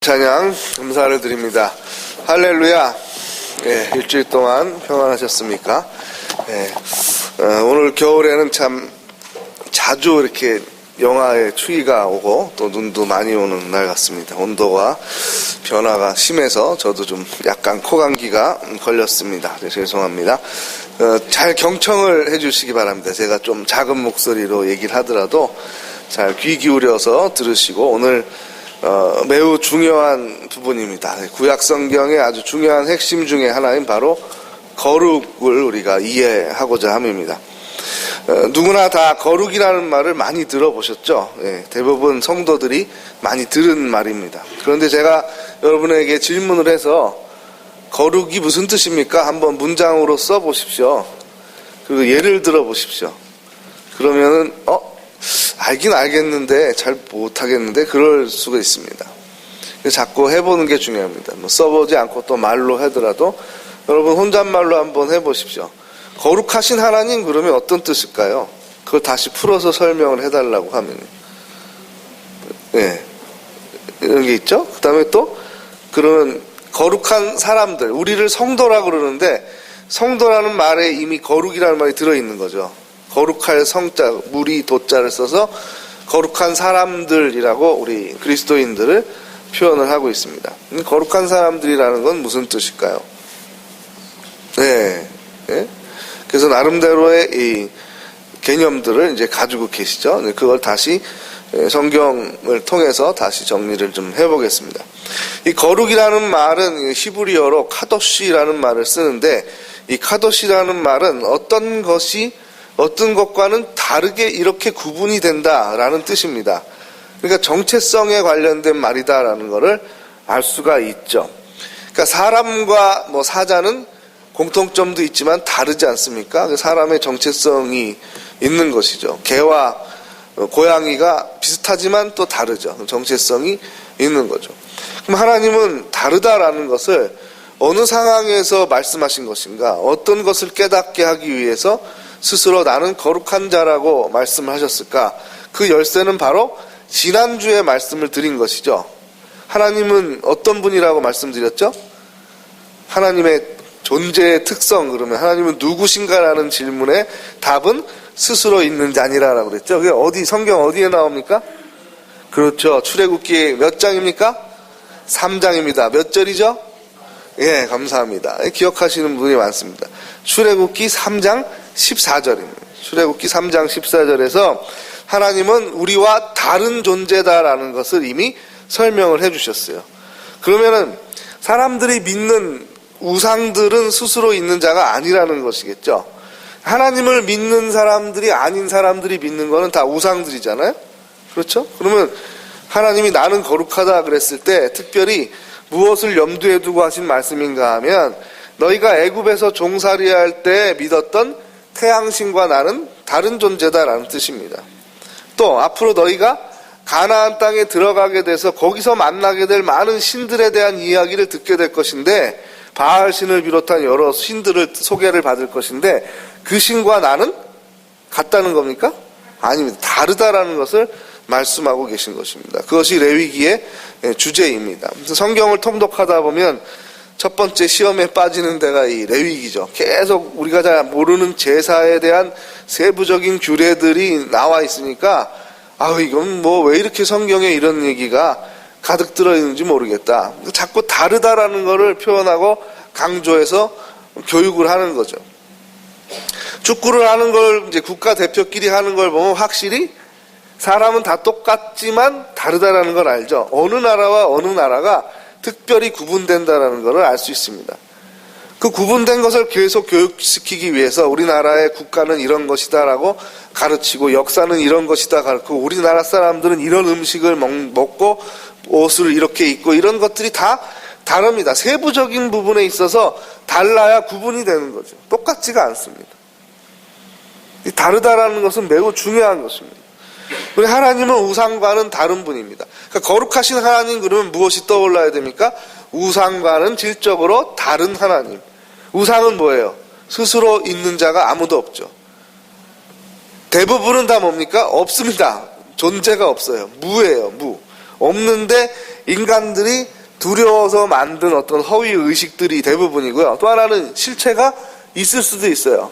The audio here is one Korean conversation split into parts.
찬양 감사를 드립니다. 할렐루야. 일주일 동안 평안하셨습니까? 오늘 겨울에는 참 자주 이렇게 영하의 추위가 오고 또 눈도 많이 오는 날 같습니다. 온도가 변화가 심해서 저도 좀 약간 코감기가 걸렸습니다. 죄송합니다. 잘 경청을 해주시기 바랍니다. 제가 좀 작은 목소리로 얘기를 하더라도 잘 귀 기울여서 들으시고, 오늘 매우 중요한 부분입니다. 구약 성경의 아주 중요한 핵심 중에 하나인 바로 거룩을 우리가 이해하고자 함입니다. 누구나 다 거룩이라는 말을 많이 들어보셨죠? 대부분 성도들이 많이 들은 말입니다. 그런데 제가 여러분에게 질문을 해서 거룩이 무슨 뜻입니까? 한번 문장으로 써보십시오. 그리고 예를 들어보십시오. 그러면은 알긴 알겠는데 잘 못하겠는데 그럴 수가 있습니다. 자꾸 해보는 게 중요합니다. 써보지 않고 또 말로 하더라도 여러분 혼잣말로 한번 해보십시오. 거룩하신 하나님, 그러면 어떤 뜻일까요? 그걸 다시 풀어서 설명을 해달라고 하면 이런 게 있죠. 그 다음에 또 그러면 거룩한 사람들, 우리를 성도라고 그러는데 성도라는 말에 이미 거룩이라는 말이 들어있는 거죠. 거룩할 성자, 무리 도자를 써서 거룩한 사람들이라고 우리 그리스도인들을 표현을 하고 있습니다. 거룩한 사람들이라는 건 무슨 뜻일까요? 그래서 나름대로의 이 개념들을 이제 가지고 계시죠. 그걸 다시 성경을 통해서 다시 정리를 좀 해보겠습니다. 이 거룩이라는 말은 히브리어로 카도시라는 말을 쓰는데, 이 카도시라는 말은 어떤 것과는 다르게 이렇게 구분이 된다라는 뜻입니다. 그러니까 정체성에 관련된 말이다라는 것을 알 수가 있죠. 그러니까 사람과 사자는 공통점도 있지만 다르지 않습니까? 사람의 정체성이 있는 것이죠. 개와 고양이가 비슷하지만 또 다르죠. 정체성이 있는 거죠. 그럼 하나님은 다르다라는 것을 어느 상황에서 말씀하신 것인가? 어떤 것을 깨닫게 하기 위해서 스스로 나는 거룩한 자라고 말씀하셨을까? 그 열쇠는 바로 지난주에 말씀을 드린 것이죠. 하나님은 어떤 분이라고 말씀드렸죠? 하나님의 존재의 특성, 그러면 하나님은 누구신가라는 질문에 답은 스스로 있는 자니라라고 그랬죠. 그게 성경 어디에 나옵니까? 그렇죠. 출애굽기 몇 장입니까? 3장입니다. 몇 절이죠? 감사합니다. 기억하시는 분이 많습니다. 출애굽기 3장 14절입니다. 출애굽기 3장 14절에서 하나님은 우리와 다른 존재다라는 것을 이미 설명을 해주셨어요. 그러면은 사람들이 믿는 우상들은 스스로 있는 자가 아니라는 것이겠죠. 하나님을 믿는 사람들이 아닌 사람들이 믿는 거는 다 우상들이잖아요. 그렇죠? 그러면 하나님이 나는 거룩하다 그랬을 때 특별히 무엇을 염두에 두고 하신 말씀인가 하면, 너희가 애굽에서 종살이할 때 믿었던 태양신과 나는 다른 존재다라는 뜻입니다. 또 앞으로 너희가 가나안 땅에 들어가게 돼서 거기서 만나게 될 많은 신들에 대한 이야기를 듣게 될 것인데, 바알신을 비롯한 여러 신들을 소개를 받을 것인데, 그 신과 나는 같다는 겁니까? 아닙니다. 다르다라는 것을 말씀하고 계신 것입니다. 그것이 레위기의 주제입니다. 그래서 성경을 통독하다 보면 첫 번째 시험에 빠지는 데가 이 레위기죠. 계속 우리가 잘 모르는 제사에 대한 세부적인 규례들이 나와 있으니까 이건 왜 이렇게 성경에 이런 얘기가 가득 들어있는지 모르겠다. 자꾸 다르다라는 것을 표현하고 강조해서 교육을 하는 거죠. 축구를 하는 걸 이제 국가대표끼리 하는 걸 보면 확실히 사람은 다 똑같지만 다르다라는 걸 알죠. 어느 나라와 어느 나라가 특별히 구분된다라는 것을 알 수 있습니다. 그 구분된 것을 계속 교육시키기 위해서 우리나라의 국가는 이런 것이다라고 가르치고, 역사는 이런 것이다 가르치고, 우리나라 사람들은 이런 음식을 먹고 옷을 이렇게 입고, 이런 것들이 다 다릅니다. 세부적인 부분에 있어서 달라야 구분이 되는 거죠. 똑같지가 않습니다. 다르다라는 것은 매우 중요한 것입니다. 우리 하나님은 우상과는 다른 분입니다. 그러니까 거룩하신 하나님, 그러면 무엇이 떠올라야 됩니까? 우상과는 질적으로 다른 하나님. 우상은 뭐예요? 스스로 있는 자가 아무도 없죠. 대부분은 다 뭡니까? 없습니다. 존재가 없어요. 무예요, 무. 없는데 인간들이 두려워서 만든 어떤 허위 의식들이 대부분이고요. 또 하나는 실체가 있을 수도 있어요.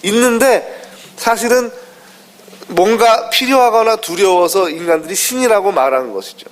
있는데 사실은 뭔가 필요하거나 두려워서 인간들이 신이라고 말하는 것이죠.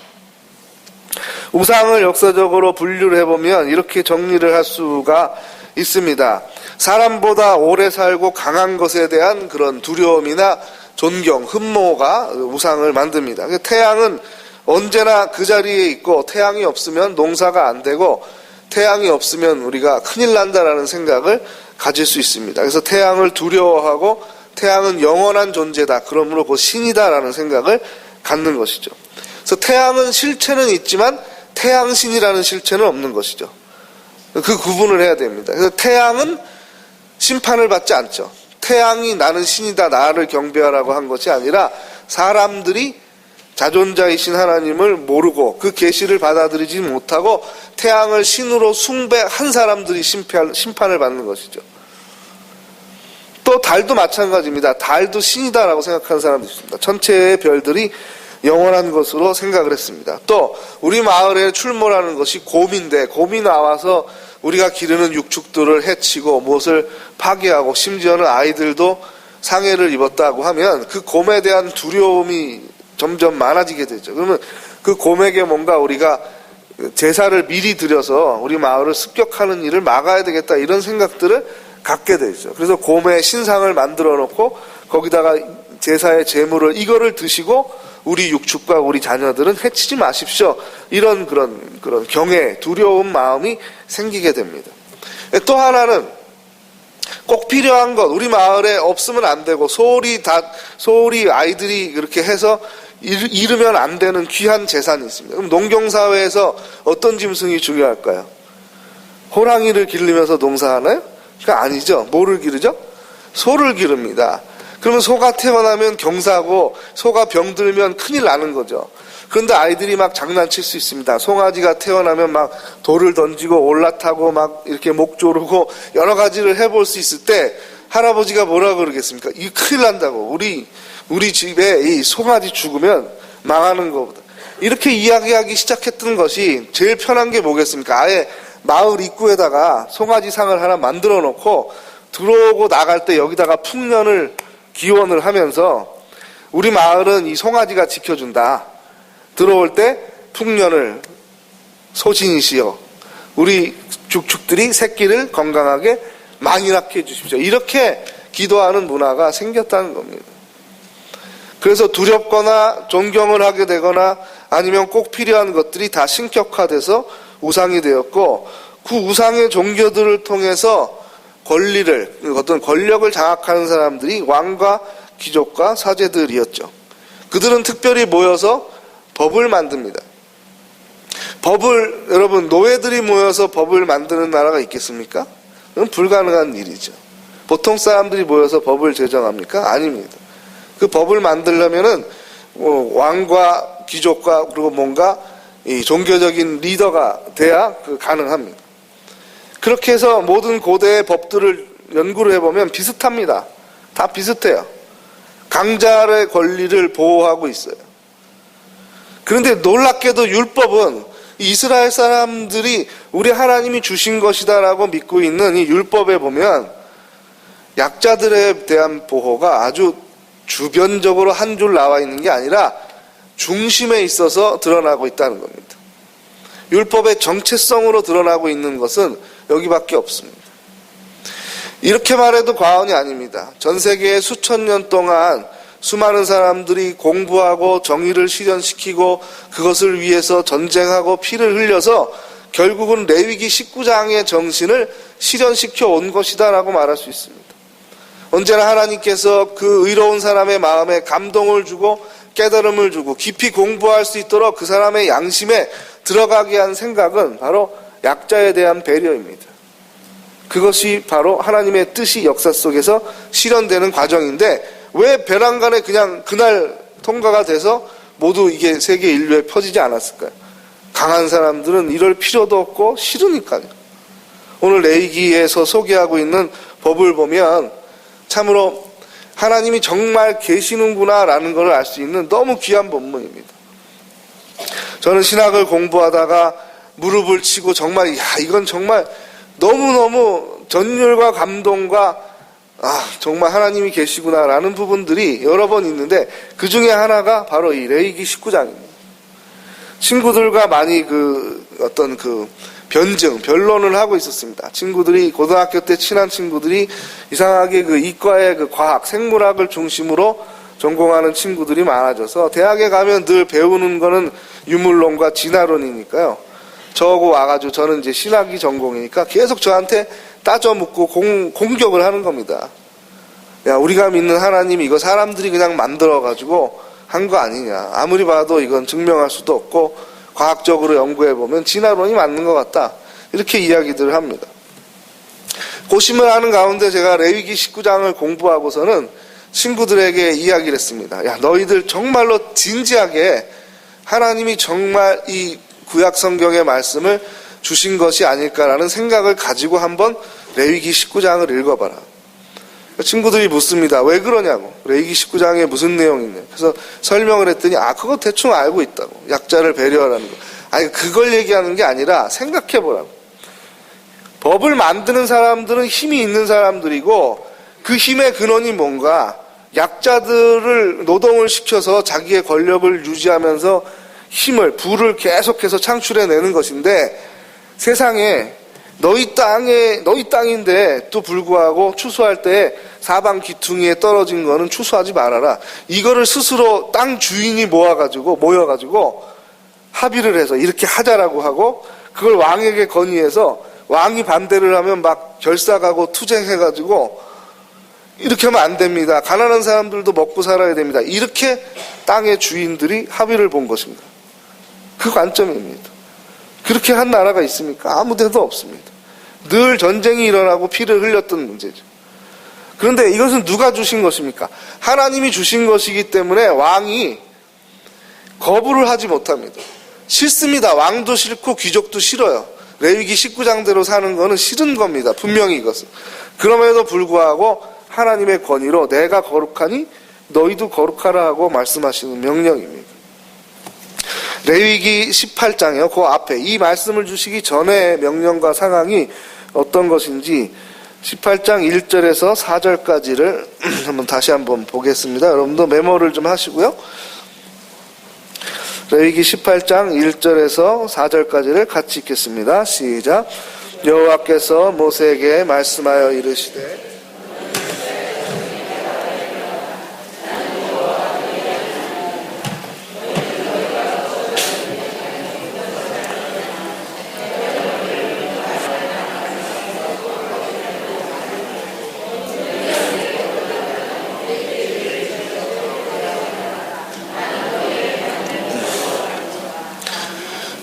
우상을 역사적으로 분류를 해보면 이렇게 정리를 할 수가 있습니다. 사람보다 오래 살고 강한 것에 대한 그런 두려움이나 존경, 흠모가 우상을 만듭니다. 태양은 언제나 그 자리에 있고 태양이 없으면 농사가 안 되고 태양이 없으면 우리가 큰일 난다라는 생각을 가질 수 있습니다. 그래서 태양을 두려워하고 태양은 영원한 존재다. 그러므로 그 신이다라는 생각을 갖는 것이죠. 그래서 태양은 실체는 있지만 태양신이라는 실체는 없는 것이죠. 그 구분을 해야 됩니다. 그래서 태양은 심판을 받지 않죠. 태양이 나는 신이다, 나를 경배하라고 한 것이 아니라 사람들이 자존자이신 하나님을 모르고 그 계시를 받아들이지 못하고 태양을 신으로 숭배한 사람들이 심판을 받는 것이죠. 또 달도 마찬가지입니다. 달도 신이다라고 생각하는 사람도 있습니다. 천체의 별들이 영원한 것으로 생각을 했습니다. 또 우리 마을에 출몰하는 것이 곰인데 곰이 나와서 우리가 기르는 육축들을 해치고 무엇을 파괴하고 심지어는 아이들도 상해를 입었다고 하면 그 곰에 대한 두려움이 점점 많아지게 되죠. 그러면 그 곰에게 뭔가 우리가 제사를 미리 드려서 우리 마을을 습격하는 일을 막아야 되겠다 이런 생각들을 갖게 되죠. 그래서 곰의 신상을 만들어 놓고 거기다가 제사의 제물을 이거를 드시고 우리 육축과 우리 자녀들은 해치지 마십시오. 이런 그런 경외, 두려운 마음이 생기게 됩니다. 또 하나는 꼭 필요한 것, 우리 마을에 없으면 안 되고 소홀히 아이들이 그렇게 해서 잃으면 안 되는 귀한 재산이 있습니다. 그럼 농경사회에서 어떤 짐승이 중요할까요? 호랑이를 기르면서 농사하나요? 그러니까 아니죠. 뭐를 기르죠? 소를 기릅니다. 그러면 소가 태어나면 경사고 소가 병들면 큰일 나는 거죠. 그런데 아이들이 막 장난칠 수 있습니다. 송아지가 태어나면 막 돌을 던지고 올라타고 막 이렇게 목 조르고 여러 가지를 해볼 수 있을 때 할아버지가 뭐라 그러겠습니까? 이 큰일 난다고. 우리 집에 이 송아지 죽으면 망하는 거보다. 이렇게 이야기하기 시작했던 것이 제일 편한 게 뭐겠습니까? 아예 마을 입구에다가 송아지 상을 하나 만들어 놓고 들어오고 나갈 때 여기다가 풍년을 기원을 하면서 우리 마을은 이 송아지가 지켜준다. 들어올 때 풍년을 소신이시여 우리 죽축들이 새끼를 건강하게 많이 낳게 해주십시오. 이렇게 기도하는 문화가 생겼다는 겁니다. 그래서 두렵거나 존경을 하게 되거나 아니면 꼭 필요한 것들이 다 신격화돼서 우상이 되었고 그 우상의 종교들을 통해서 어떤 권력을 장악하는 사람들이 왕과 귀족과 사제들이었죠. 그들은 특별히 모여서 법을 만듭니다. 여러분 노예들이 모여서 법을 만드는 나라가 있겠습니까? 그건 불가능한 일이죠. 보통 사람들이 모여서 법을 제정합니까? 아닙니다. 그 법을 만들려면은 왕과 귀족과 그리고 뭔가 이 종교적인 리더가 돼야 가능합니다. 그렇게 해서 모든 고대의 법들을 연구를 해보면 비슷합니다. 다 비슷해요. 강자의 권리를 보호하고 있어요. 그런데 놀랍게도 율법은 이스라엘 사람들이 우리 하나님이 주신 것이다라고 믿고 있는 이 율법에 보면 약자들에 대한 보호가 아주 주변적으로 한 줄 나와 있는 게 아니라 중심에 있어서 드러나고 있다는 겁니다. 율법의 정체성으로 드러나고 있는 것은 여기밖에 없습니다. 이렇게 말해도 과언이 아닙니다. 전 세계에 수천 년 동안 수많은 사람들이 공부하고 정의를 실현시키고 그것을 위해서 전쟁하고 피를 흘려서 결국은 레위기 19장의 정신을 실현시켜 온 것이다라고 말할 수 있습니다. 언제나 하나님께서 그 의로운 사람의 마음에 감동을 주고 깨달음을 주고 깊이 공부할 수 있도록 그 사람의 양심에 들어가게 한 생각은 바로 약자에 대한 배려입니다. 그것이 바로 하나님의 뜻이 역사 속에서 실현되는 과정인데 왜 베란간에 그냥 그날 통과가 돼서 모두 이게 세계 인류에 퍼지지 않았을까요? 강한 사람들은 이럴 필요도 없고 싫으니까요. 오늘 레위기에서 소개하고 있는 법을 보면 참으로 하나님이 정말 계시는구나라는 것을 알 수 있는 너무 귀한 본문입니다. 저는 신학을 공부하다가 무릎을 치고 정말 이건 정말 너무너무 전율과 감동과 정말 하나님이 계시구나라는 부분들이 여러 번 있는데, 그 중에 하나가 바로 이 레위기 19장입니다. 친구들과 많이 변론을 하고 있었습니다. 친구들이, 고등학교 때 친한 친구들이 이상하게 이과의 과학, 생물학을 중심으로 전공하는 친구들이 많아져서 대학에 가면 늘 배우는 거는 유물론과 진화론이니까요. 저하고 와가지고, 저는 이제 신학이 전공이니까 계속 저한테 따져 묻고 공격을 하는 겁니다. 야, 우리가 믿는 하나님이 이거 사람들이 그냥 만들어가지고 한 거 아니냐. 아무리 봐도 이건 증명할 수도 없고 과학적으로 연구해보면 진화론이 맞는 것 같다. 이렇게 이야기들을 합니다. 고심을 하는 가운데 제가 레위기 19장을 공부하고서는 친구들에게 이야기를 했습니다. 야, 너희들 정말로 진지하게 하나님이 정말 이 구약 성경의 말씀을 주신 것이 아닐까라는 생각을 가지고 한번 레위기 19장을 읽어봐라. 친구들이 묻습니다. 왜 그러냐고. 레위기 19장에 무슨 내용이 있냐. 그래서 설명을 했더니 그거 대충 알고 있다고. 약자를 배려하라는 거. 아니, 그걸 얘기하는 게 아니라 생각해보라고. 법을 만드는 사람들은 힘이 있는 사람들이고, 그 힘의 근원이 뭔가, 약자들을 노동을 시켜서 자기의 권력을 유지하면서 부를 계속해서 창출해내는 것인데, 세상에 너희 땅인데 또 불구하고 추수할 때 사방 귀퉁이에 떨어진 거는 추수하지 말아라. 이거를 스스로 땅 주인이 모여가지고 합의를 해서 이렇게 하자라고 하고, 그걸 왕에게 건의해서 왕이 반대를 하면 막 결사가고 투쟁해가지고 이렇게 하면 안 됩니다. 가난한 사람들도 먹고 살아야 됩니다. 이렇게 땅의 주인들이 합의를 본 것입니다. 그 관점입니다. 그렇게 한 나라가 있습니까? 아무 데도 없습니다. 늘 전쟁이 일어나고 피를 흘렸던 문제죠. 그런데 이것은 누가 주신 것입니까? 하나님이 주신 것이기 때문에 왕이 거부를 하지 못합니다. 싫습니다. 왕도 싫고 귀족도 싫어요. 레위기 19장대로 사는 거는 싫은 겁니다. 분명히 이것은. 그럼에도 불구하고 하나님의 권위로 내가 거룩하니 너희도 거룩하라 하고 말씀하시는 명령입니다. 레위기 18장이요. 그 앞에 이 말씀을 주시기 전에 명령과 상황이 어떤 것인지 18장 1절에서 4절까지를 다시 한번 보겠습니다. 여러분도 메모를 좀 하시고요. 레위기 18장 1절에서 4절까지를 같이 읽겠습니다. 시작. 여호와께서 모세에게 말씀하여 이르시되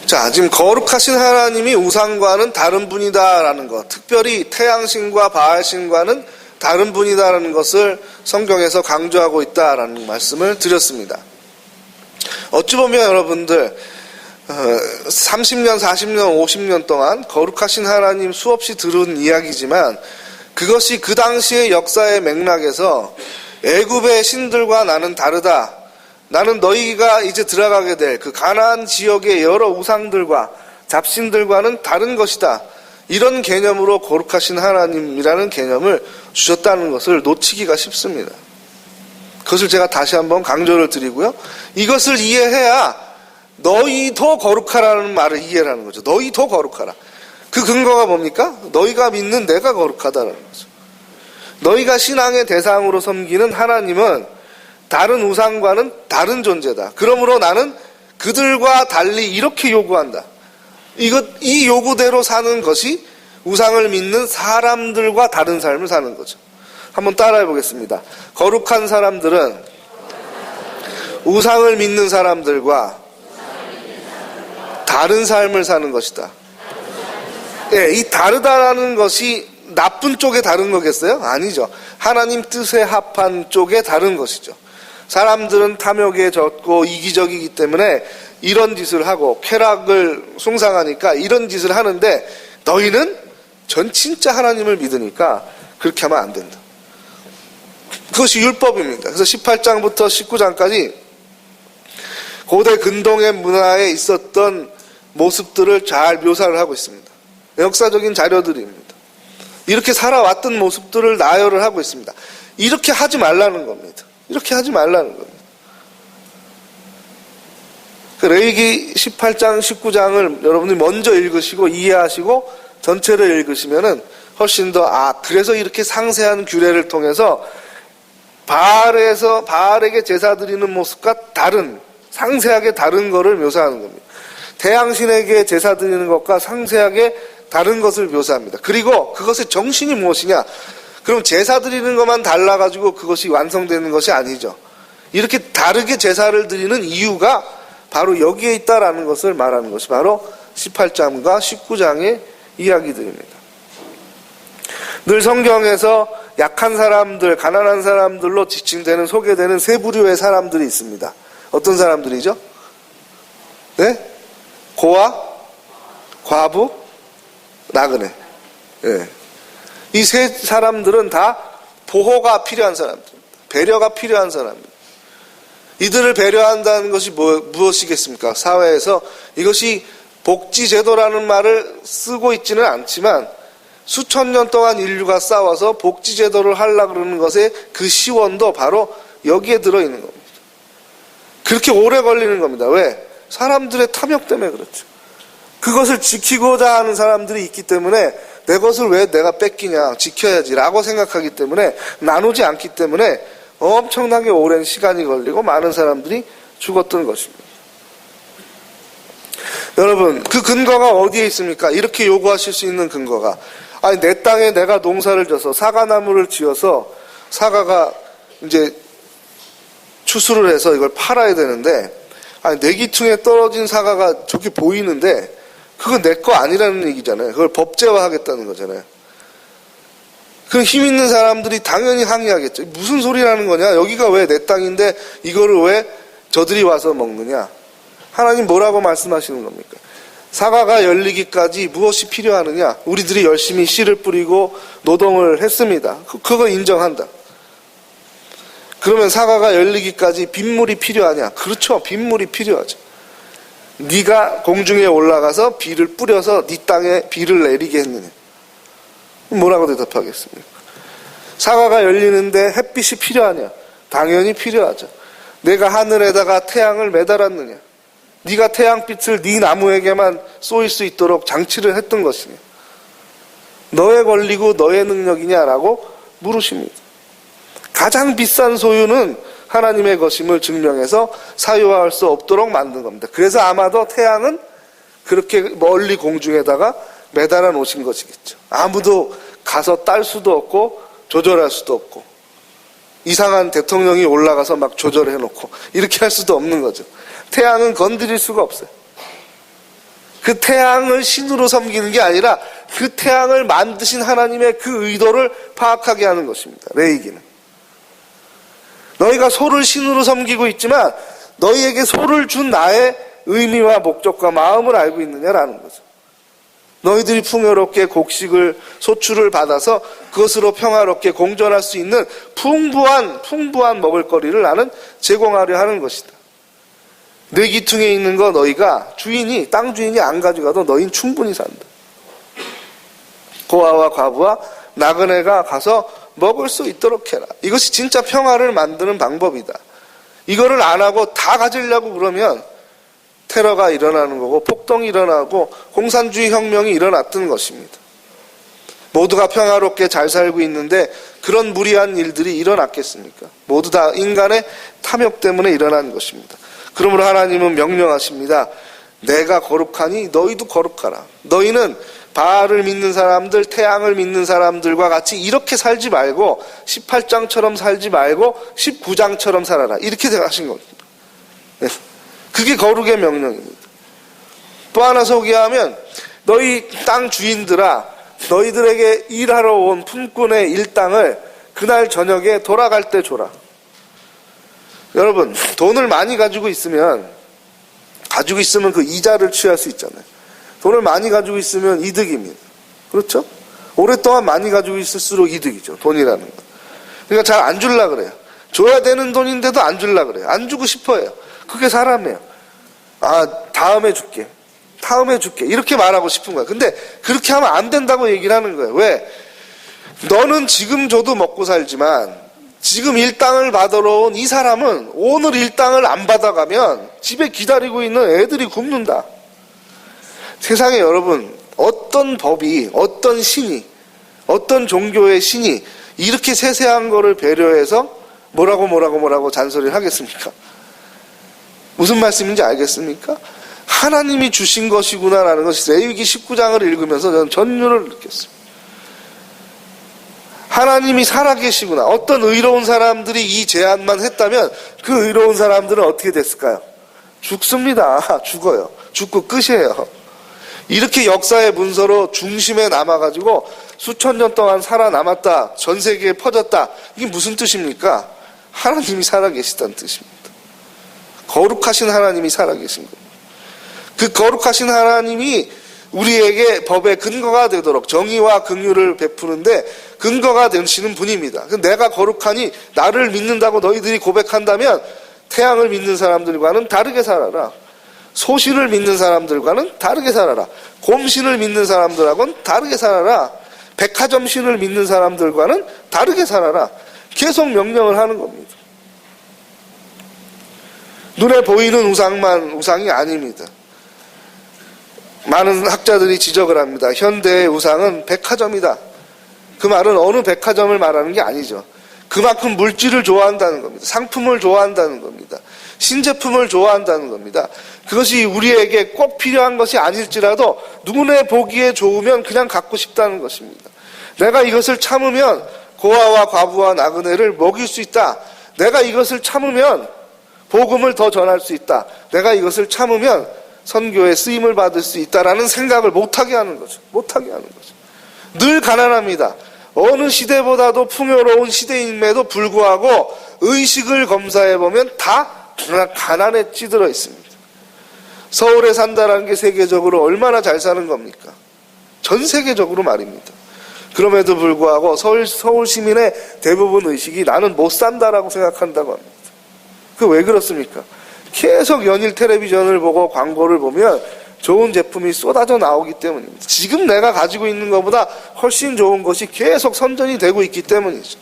자, 지금 거룩하신 하나님이 우상과는 다른 분이다라는 것, 특별히 태양신과 바알신과는 다른 분이다라는 것을 성경에서 강조하고 있다라는 말씀을 드렸습니다. 어찌 보면 여러분들 30년, 40년, 50년 동안 거룩하신 하나님 수없이 들은 이야기지만, 그것이 그 당시의 역사의 맥락에서 애굽의 신들과 나는 다르다, 나는 너희가 이제 들어가게 될 그 가나안 지역의 여러 우상들과 잡신들과는 다른 것이다, 이런 개념으로 거룩하신 하나님이라는 개념을 주셨다는 것을 놓치기가 쉽습니다. 그것을 제가 다시 한번 강조를 드리고요. 이것을 이해해야 너희도 거룩하라는 말을 이해하는 거죠. 너희도 거룩하라. 그 근거가 뭡니까? 너희가 믿는 내가 거룩하다라는 거죠. 너희가 신앙의 대상으로 섬기는 하나님은 다른 우상과는 다른 존재다. 그러므로 나는 그들과 달리 이렇게 요구한다. 이 요구대로 사는 것이 우상을 믿는 사람들과 다른 삶을 사는 거죠. 한번 따라해 보겠습니다. 거룩한 사람들은 우상을 믿는 사람들과 다른 삶을 사는 것이다. 예, 이 다르다라는 것이 나쁜 쪽에 다른 거겠어요? 아니죠. 하나님 뜻에 합한 쪽에 다른 것이죠. 사람들은 탐욕에 젖고 이기적이기 때문에 이런 짓을 하고 쾌락을 숭상하니까 이런 짓을 하는데, 너희는 전 진짜 하나님을 믿으니까 그렇게 하면 안 된다. 그것이 율법입니다. 그래서 18장부터 19장까지 고대 근동의 문화에 있었던 모습들을 잘 묘사를 하고 있습니다. 역사적인 자료들입니다. 이렇게 살아왔던 모습들을 나열을 하고 있습니다. 이렇게 하지 말라는 겁니다. 이렇게 하지 말라는 겁니다. 그 레위기 18장, 19장을 여러분들이 먼저 읽으시고 이해하시고 전체를 읽으시면은 훨씬 더, 그래서 이렇게 상세한 규례를 통해서 바알에게 제사 드리는 모습과 다른, 상세하게 다른 것을 묘사하는 겁니다. 태양신에게 제사 드리는 것과 상세하게 다른 것을 묘사합니다. 그리고 그것의 정신이 무엇이냐? 그럼 제사 드리는 것만 달라가지고 그것이 완성되는 것이 아니죠. 이렇게 다르게 제사를 드리는 이유가 바로 여기에 있다라는 것을 말하는 것이 바로 18장과 19장의 이야기들입니다. 늘 성경에서 약한 사람들, 가난한 사람들로 지칭되는, 소개되는 세 부류의 사람들이 있습니다. 어떤 사람들이죠? 네? 고아, 과부, 나그네. 네. 이 세 사람들은 다 보호가 필요한 사람들입니다. 배려가 필요한 사람입니다. 이들을 배려한다는 것이 무엇이겠습니까? 사회에서 이것이 복지제도라는 말을 쓰고 있지는 않지만 수천 년 동안 인류가 싸워서 복지제도를 하려고 그러는 것의 그 시원도 바로 여기에 들어있는 겁니다. 그렇게 오래 걸리는 겁니다. 왜? 사람들의 탐욕 때문에 그렇죠. 그것을 지키고자 하는 사람들이 있기 때문에 내 것을 왜 내가 뺏기냐, 지켜야지 라고 생각하기 때문에, 나누지 않기 때문에 엄청나게 오랜 시간이 걸리고 많은 사람들이 죽었던 것입니다. 여러분, 그 근거가 어디에 있습니까? 이렇게 요구하실 수 있는 근거가, 내 땅에 내가 농사를 져서 사과나무를 지어서 사과가 이제 추수를 해서 이걸 팔아야 되는데, 내 기퉁에 떨어진 사과가 저렇게 보이는데 그건 내 거 아니라는 얘기잖아요. 그걸 법제화하겠다는 거잖아요. 그럼 힘 있는 사람들이 당연히 항의하겠죠. 무슨 소리라는 거냐? 여기가 왜 내 땅인데 이거를 왜 저들이 와서 먹느냐? 하나님 뭐라고 말씀하시는 겁니까? 사과가 열리기까지 무엇이 필요하느냐? 우리들이 열심히 씨를 뿌리고 노동을 했습니다. 그거 인정한다. 그러면 사과가 열리기까지 빗물이 필요하냐? 그렇죠. 빗물이 필요하죠. 네가 공중에 올라가서 비를 뿌려서 네 땅에 비를 내리게 했느냐? 뭐라고 대답하겠습니까? 사과가 열리는데 햇빛이 필요하냐? 당연히 필요하죠. 내가 하늘에다가 태양을 매달았느냐? 네가 태양빛을 네 나무에게만 쏘일 수 있도록 장치를 했던 것이냐? 너의 권리고 너의 능력이냐라고 물으십니다. 가장 비싼 소유는 하나님의 것임을 증명해서 사유화할 수 없도록 만든 겁니다. 그래서 아마도 태양은 그렇게 멀리 공중에다가 매달아 놓으신 것이겠죠. 아무도 가서 딸 수도 없고 조절할 수도 없고, 이상한 대통령이 올라가서 막 조절해 놓고 이렇게 할 수도 없는 거죠. 태양은 건드릴 수가 없어요. 그 태양을 신으로 섬기는 게 아니라 그 태양을 만드신 하나님의 그 의도를 파악하게 하는 것입니다. 레위기는. 너희가 소를 신으로 섬기고 있지만 너희에게 소를 준 나의 의미와 목적과 마음을 알고 있느냐라는 거죠. 너희들이 풍요롭게 곡식을, 소출을 받아서 그것으로 평화롭게 공존할 수 있는 풍부한 먹을거리를 나는 제공하려 하는 것이다. 내 기퉁에 있는 거 너희가 땅 주인이 안 가져가도 너희는 충분히 산다. 고아와 과부와 나그네가 가서 먹을 수 있도록 해라. 이것이 진짜 평화를 만드는 방법이다. 이거를 안 하고 다 가지려고 그러면 테러가 일어나는 거고 폭동이 일어나고 공산주의 혁명이 일어났던 것입니다. 모두가 평화롭게 잘 살고 있는데 그런 무리한 일들이 일어났겠습니까? 모두 다 인간의 탐욕 때문에 일어난 것입니다. 그러므로 하나님은 명령하십니다. 내가 거룩하니 너희도 거룩하라. 너희는 바알을 믿는 사람들, 태양을 믿는 사람들과 같이 이렇게 살지 말고 18장처럼 살지 말고 19장처럼 살아라. 이렇게 하신 겁니다. 그게 거룩의 명령입니다. 또 하나 소개하면, 너희 땅 주인들아, 너희들에게 일하러 온 품꾼의 일당을 그날 저녁에 돌아갈 때 줘라. 여러분, 돈을 많이 가지고 있으면 그 이자를 취할 수 있잖아요. 돈을 많이 가지고 있으면 이득입니다. 그렇죠? 오랫동안 많이 가지고 있을수록 이득이죠. 돈이라는 건. 그러니까 잘 안 주려고 그래요. 줘야 되는 돈인데도 안 주려고 그래요. 안 주고 싶어요. 그게 사람이에요. 다음에 줄게. 이렇게 말하고 싶은 거야. 근데 그렇게 하면 안 된다고 얘기를 하는 거예요. 왜? 너는 지금 줘도 먹고 살지만 지금 일당을 받으러 온 이 사람은 오늘 일당을 안 받아가면 집에 기다리고 있는 애들이 굶는다. 세상에 여러분, 어떤 법이, 어떤 신이, 어떤 종교의 신이 이렇게 세세한 거를 배려해서 뭐라고 잔소리를 하겠습니까? 무슨 말씀인지 알겠습니까? 하나님이 주신 것이구나라는 것이 레위기 19장을 읽으면서 저는 전율을 느꼈습니다. 하나님이 살아계시구나. 어떤 의로운 사람들이 이 제안만 했다면 그 의로운 사람들은 어떻게 됐을까요? 죽습니다. 죽어요. 죽고 끝이에요. 이렇게 역사의 문서로 중심에 남아가지고 수천 년 동안 살아남았다. 전 세계에 퍼졌다. 이게 무슨 뜻입니까? 하나님이 살아계시다는 뜻입니다. 거룩하신 하나님이 살아계신 겁니다. 그 거룩하신 하나님이 우리에게 법의 근거가 되도록 정의와 긍휼을 베푸는데 근거가 되시는 분입니다. 내가 거룩하니 나를 믿는다고 너희들이 고백한다면 태양을 믿는 사람들과는 다르게 살아라. 소신을 믿는 사람들과는 다르게 살아라. 곰신을 믿는 사람들하고는 다르게 살아라. 백화점신을 믿는 사람들과는 다르게 살아라. 계속 명령을 하는 겁니다. 눈에 보이는 우상이 아닙니다. 많은 학자들이 지적을 합니다. 현대의 우상은 백화점이다. 그 말은 어느 백화점을 말하는 게 아니죠. 그만큼 물질을 좋아한다는 겁니다. 상품을 좋아한다는 겁니다. 신제품을 좋아한다는 겁니다. 그것이 우리에게 꼭 필요한 것이 아닐지라도 눈에 보기에 좋으면 그냥 갖고 싶다는 것입니다. 내가 이것을 참으면 고아와 과부와 나그네를 먹일 수 있다. 내가 이것을 참으면 복음을 더 전할 수 있다. 내가 이것을 참으면 선교에 쓰임을 받을 수 있다라는 생각을 못하게 하는 거죠. 늘 가난합니다. 어느 시대보다도 풍요로운 시대임에도 불구하고 의식을 검사해보면 다 가난에 찌들어 있습니다. 서울에 산다라는 게 세계적으로 얼마나 잘 사는 겁니까? 전 세계적으로 말입니다. 그럼에도 불구하고 서울 시민의 대부분 의식이 나는 못 산다라고 생각한다고 합니다. 그 왜 그렇습니까? 계속 연일 텔레비전을 보고 광고를 보면 좋은 제품이 쏟아져 나오기 때문입니다. 지금 내가 가지고 있는 것보다 훨씬 좋은 것이 계속 선전이 되고 있기 때문이죠.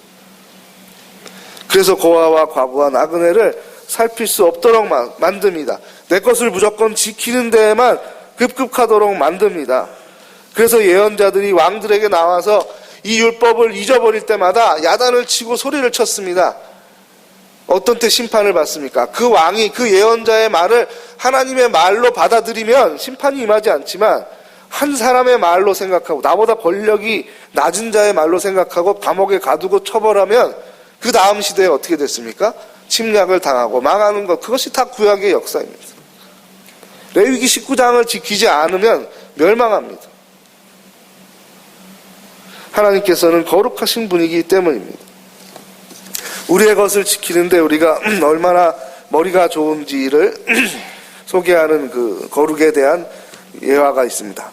그래서 고아와 과부와 나그네를 살필 수 없도록 만듭니다. 내 것을 무조건 지키는 데에만 급급하도록 만듭니다. 그래서 예언자들이 왕들에게 나와서 이 율법을 잊어버릴 때마다 야단을 치고 소리를 쳤습니다. 어떤 때 심판을 받습니까? 그 왕이 그 예언자의 말을 하나님의 말로 받아들이면 심판이 임하지 않지만 한 사람의 말로 생각하고 나보다 권력이 낮은 자의 말로 생각하고 감옥에 가두고 처벌하면 그 다음 시대에 어떻게 됐습니까? 침략을 당하고 망하는 것, 그것이 다 구약의 역사입니다. 레위기 19장을 지키지 않으면 멸망합니다. 하나님께서는 거룩하신 분이기 때문입니다. 우리의 것을 지키는데 우리가 얼마나 머리가 좋은지를 소개하는 그 거룩에 대한 예화가 있습니다.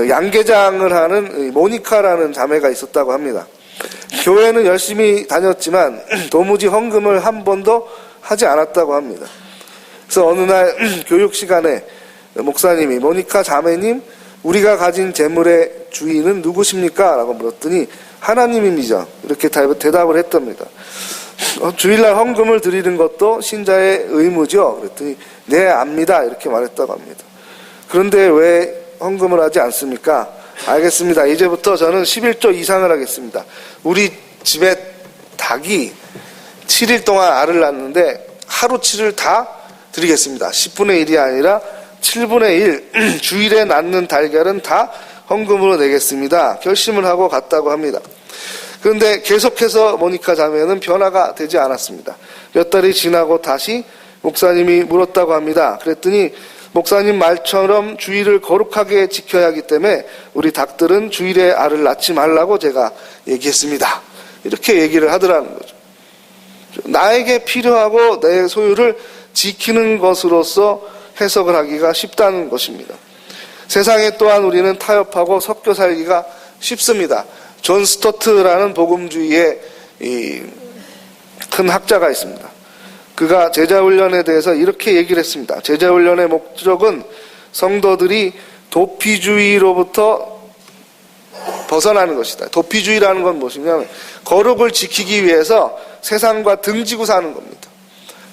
양계장을 하는 모니카라는 자매가 있었다고 합니다. 교회는 열심히 다녔지만 도무지 헌금을 한 번도 하지 않았다고 합니다. 그래서 어느 날 교육 시간에 목사님이 모니카 자매님, 우리가 가진 재물의 주인은 누구십니까? 라고 물었더니 하나님입니다. 이렇게 대답을 했답니다. 주일날 헌금을 드리는 것도 신자의 의무죠. 그랬더니 네, 압니다. 이렇게 말했다고 합니다. 그런데 왜 헌금을 하지 않습니까? 알겠습니다. 이제부터 저는 11조 이상을 하겠습니다. 우리 집에 닭이 7일 동안 알을 낳는데 하루치를 다 드리겠습니다. 10분의 1이 아니라 7분의 1 주일에 낳는 달걀은 다 헌금으로 내겠습니다. 결심을 하고 갔다고 합니다. 그런데 계속해서 모니카 자매는 변화가 되지 않았습니다. 몇 달이 지나고 다시 목사님이 물었다고 합니다. 그랬더니 목사님 말처럼 주일을 거룩하게 지켜야 하기 때문에 우리 닭들은 주일에 알을 낳지 말라고 제가 얘기했습니다. 이렇게 얘기를 하더라는 거죠. 나에게 필요하고 내 소유를 지키는 것으로서 해석을 하기가 쉽다는 것입니다. 세상에 또한 우리는 타협하고 섞여 살기가 쉽습니다. 존 스토트라는 복음주의의 큰 학자가 있습니다. 그가 제자훈련에 대해서 이렇게 얘기를 했습니다. 제자훈련의 목적은 성도들이 도피주의로부터 벗어나는 것이다. 도피주의라는 건 무엇이냐면 거룩을 지키기 위해서 세상과 등지고 사는 겁니다.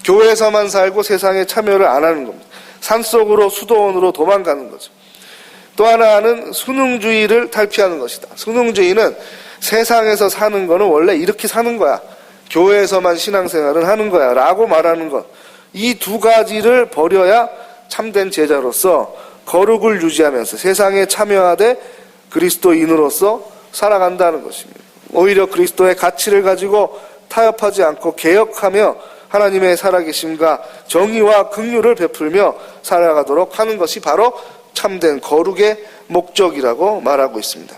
교회에서만 살고 세상에 참여를 안 하는 겁니다. 산속으로 수도원으로 도망가는 거죠. 또 하나는 순응주의를 탈피하는 것이다. 순응주의는 세상에서 사는 거는 원래 이렇게 사는 거야. 교회에서만 신앙생활을 하는 거야 라고 말하는 것. 이 두 가지를 버려야 참된 제자로서 거룩을 유지하면서 세상에 참여하되 그리스도인으로서 살아간다는 것입니다. 오히려 그리스도의 가치를 가지고 타협하지 않고 개혁하며 하나님의 살아계심과 정의와 긍휼을 베풀며 살아가도록 하는 것이 바로 참된 거룩의 목적이라고 말하고 있습니다.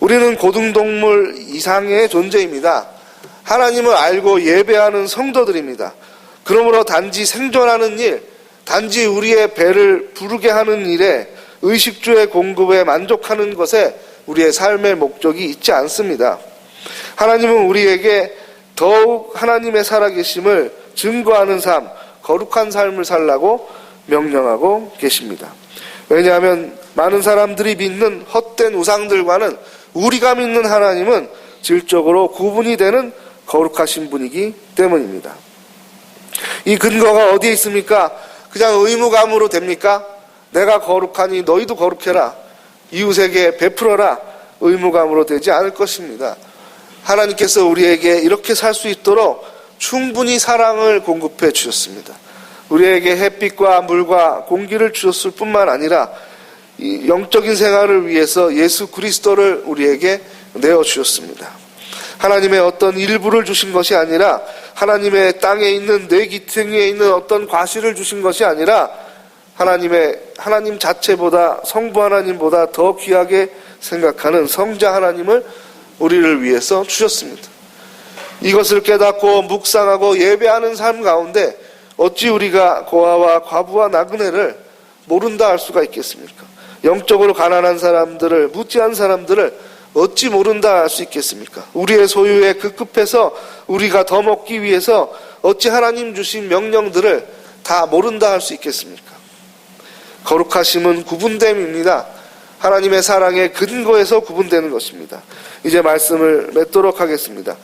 우리는 고등동물 이상의 존재입니다. 하나님을 알고 예배하는 성도들입니다. 그러므로 단지 생존하는 일, 단지 우리의 배를 부르게 하는 일에 의식주의 공급에 만족하는 것에 우리의 삶의 목적이 있지 않습니다. 하나님은 우리에게 더욱 하나님의 살아계심을 증거하는 삶, 거룩한 삶을 살라고 명령하고 계십니다. 왜냐하면 많은 사람들이 믿는 헛된 우상들과는 우리가 믿는 하나님은 질적으로 구분이 되는 거룩하신 분이기 때문입니다. 이 근거가 어디에 있습니까? 그냥 의무감으로 됩니까? 내가 거룩하니 너희도 거룩해라. 이웃에게 베풀어라. 의무감으로 되지 않을 것입니다. 하나님께서 우리에게 이렇게 살 수 있도록 충분히 사랑을 공급해 주셨습니다. 우리에게 햇빛과 물과 공기를 주셨을 뿐만 아니라 이 영적인 생활을 위해서 예수 그리스도를 우리에게 내어주셨습니다. 하나님의 어떤 일부를 주신 것이 아니라 하나님의 땅에 있는 내 기퉁이에 있는 어떤 과실을 주신 것이 아니라 하나님 자체보다 성부 하나님보다 더 귀하게 생각하는 성자 하나님을 우리를 위해서 주셨습니다. 이것을 깨닫고 묵상하고 예배하는 삶 가운데 어찌 우리가 고아와 과부와 나그네를 모른다 할 수가 있겠습니까? 영적으로 가난한 사람들을, 무지한 사람들을 어찌 모른다 할 수 있겠습니까? 우리의 소유에 급급해서 우리가 더 먹기 위해서 어찌 하나님 주신 명령들을 다 모른다 할 수 있겠습니까? 거룩하심은 구분됨입니다. 하나님의 사랑의 근거에서 구분되는 것입니다. 이제 말씀을 맺도록 하겠습니다.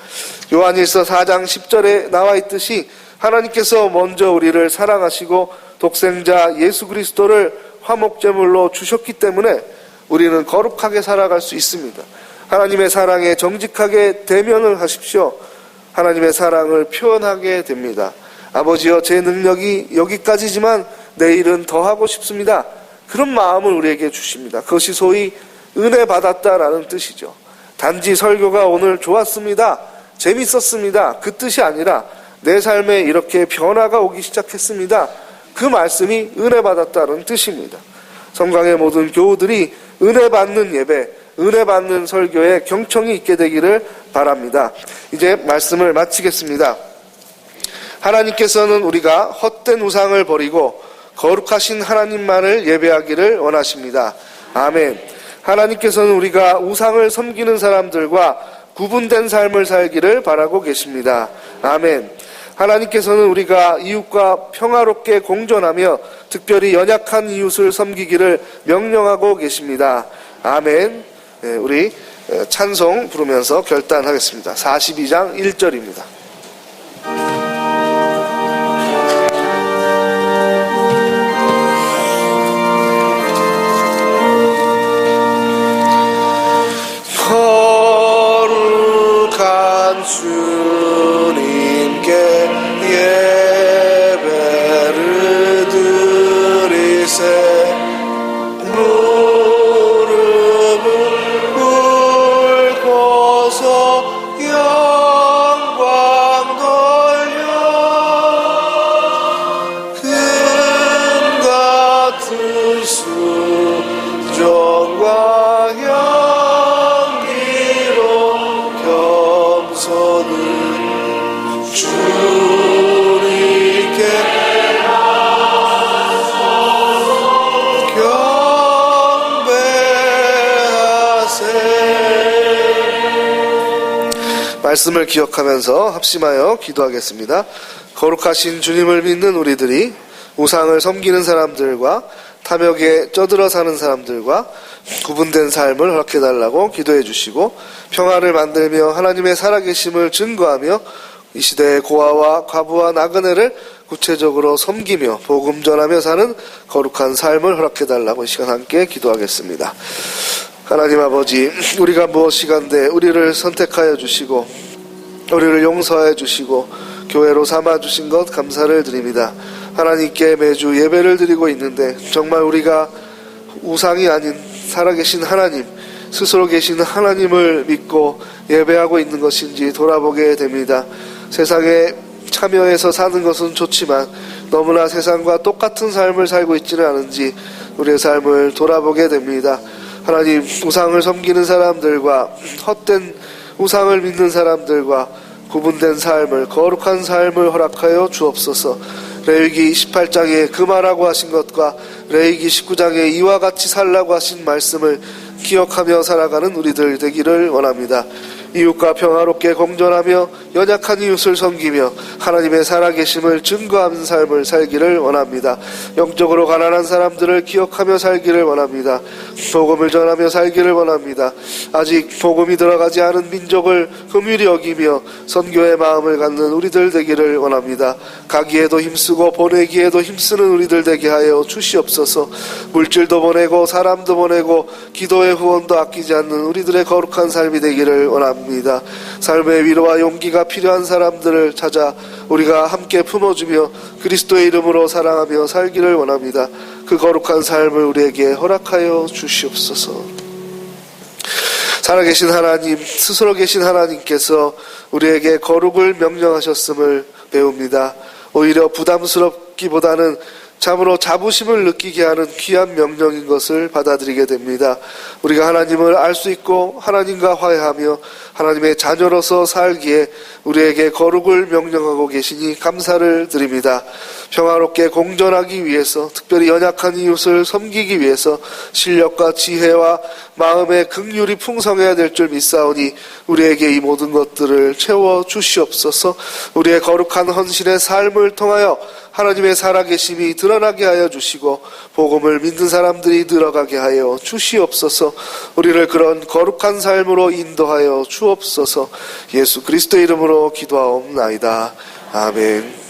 요한일서 4장 10절에 나와 있듯이 하나님께서 먼저 우리를 사랑하시고 독생자 예수 그리스도를 화목제물로 주셨기 때문에 우리는 거룩하게 살아갈 수 있습니다. 하나님의 사랑에 정직하게 대면을 하십시오. 하나님의 사랑을 표현하게 됩니다. 아버지여, 제 능력이 여기까지지만 내일은 더 하고 싶습니다. 그런 마음을 우리에게 주십니다. 그것이 소위 은혜 받았다라는 뜻이죠. 단지 설교가 오늘 좋았습니다, 재밌었습니다, 그 뜻이 아니라 내 삶에 이렇게 변화가 오기 시작했습니다. 그 말씀이 은혜 받았다는 뜻입니다. 성강의 모든 교우들이 은혜 받는 예배, 은혜 받는 설교에 경청이 있게 되기를 바랍니다. 이제 말씀을 마치겠습니다. 하나님께서는 우리가 헛된 우상을 버리고 거룩하신 하나님만을 예배하기를 원하십니다. 아멘. 하나님께서는 우리가 우상을 섬기는 사람들과 구분된 삶을 살기를 바라고 계십니다. 아멘. 하나님께서는 우리가 이웃과 평화롭게 공존하며 특별히 연약한 이웃을 섬기기를 명령하고 계십니다. 아멘. 우리 찬송 부르면서 결단하겠습니다. 42장 1절입니다. 거룩한 주님께 예배를 드리세. 무릎을 꿇고서 영광 돌려 금 같은 순종과 향기로 겸손을 주님께 말씀을 기억하면서 합심하여 기도하겠습니다. 거룩하신 주님을 믿는 우리들이 우상을 섬기는 사람들과 탐욕에 쩌들어 사는 사람들과 구분된 삶을 허락해달라고 기도해 주시고, 평화를 만들며 하나님의 살아계심을 증거하며 이 시대의 고아와 과부와 나그네를 구체적으로 섬기며 복음 전하며 사는 거룩한 삶을 허락해달라고 이 시간 함께 기도하겠습니다. 하나님 아버지, 우리가 무엇이간데 우리를 선택하여 주시고 우리를 용서해 주시고 교회로 삼아 주신 것 감사를 드립니다. 하나님께 매주 예배를 드리고 있는데 정말 우리가 우상이 아닌 살아계신 하나님, 스스로 계신 하나님을 믿고 예배하고 있는 것인지 돌아보게 됩니다. 세상에 참여해서 사는 것은 좋지만 너무나 세상과 똑같은 삶을 살고 있지는 않은지 우리의 삶을 돌아보게 됩니다. 하나님, 우상을 섬기는 사람들과 헛된 우상을 믿는 사람들과 구분된 삶을, 거룩한 삶을 허락하여 주옵소서. 레위기 18장에 금하라고 하신 것과 레위기 19장에 이와 같이 살라고 하신 말씀을 기억하며 살아가는 우리들 되기를 원합니다. 이웃과 평화롭게 공존하며 연약한 이웃을 섬기며 하나님의 살아계심을 증거하는 삶을 살기를 원합니다. 영적으로 가난한 사람들을 기억하며 살기를 원합니다. 복음을 전하며 살기를 원합니다. 아직 복음이 들어가지 않은 민족을 긍휼히 여기며 선교의 마음을 갖는 우리들 되기를 원합니다. 가기에도 힘쓰고 보내기에도 힘쓰는 우리들 되게 하여 주시옵소서. 물질도 보내고 사람도 보내고 기도의 후원도 아끼지 않는 우리들의 거룩한 삶이 되기를 원합니다. 삶의 위로와 용기가 필요한 사람들을 찾아 우리가 함께 품어주며 그리스도의 이름으로 사랑하며 살기를 원합니다. 그 거룩한 삶을 우리에게 허락하여 주시옵소서. 살아계신 하나님, 스스로 계신 하나님께서 우리에게 거룩을 명령하셨음을 배웁니다. 오히려 부담스럽기보다는 참으로 자부심을 느끼게 하는 귀한 명령인 것을 받아들이게 됩니다. 우리가 하나님을 알 수 있고 하나님과 화해하며 하나님의 자녀로서 살기에 우리에게 거룩을 명령하고 계시니 감사를 드립니다. 평화롭게 공존하기 위해서, 특별히 연약한 이웃을 섬기기 위해서 실력과 지혜와 마음의 긍휼이 풍성해야 될 줄 믿사오니 우리에게 이 모든 것들을 채워 주시옵소서. 우리의 거룩한 헌신의 삶을 통하여 하나님의 살아계심이 드러나게 하여 주시고 복음을 믿는 사람들이 늘어가게 하여 주시옵소서. 우리를 그런 거룩한 삶으로 인도하여 주옵소서. 예수 그리스도의 이름으로 기도하옵나이다. 아멘.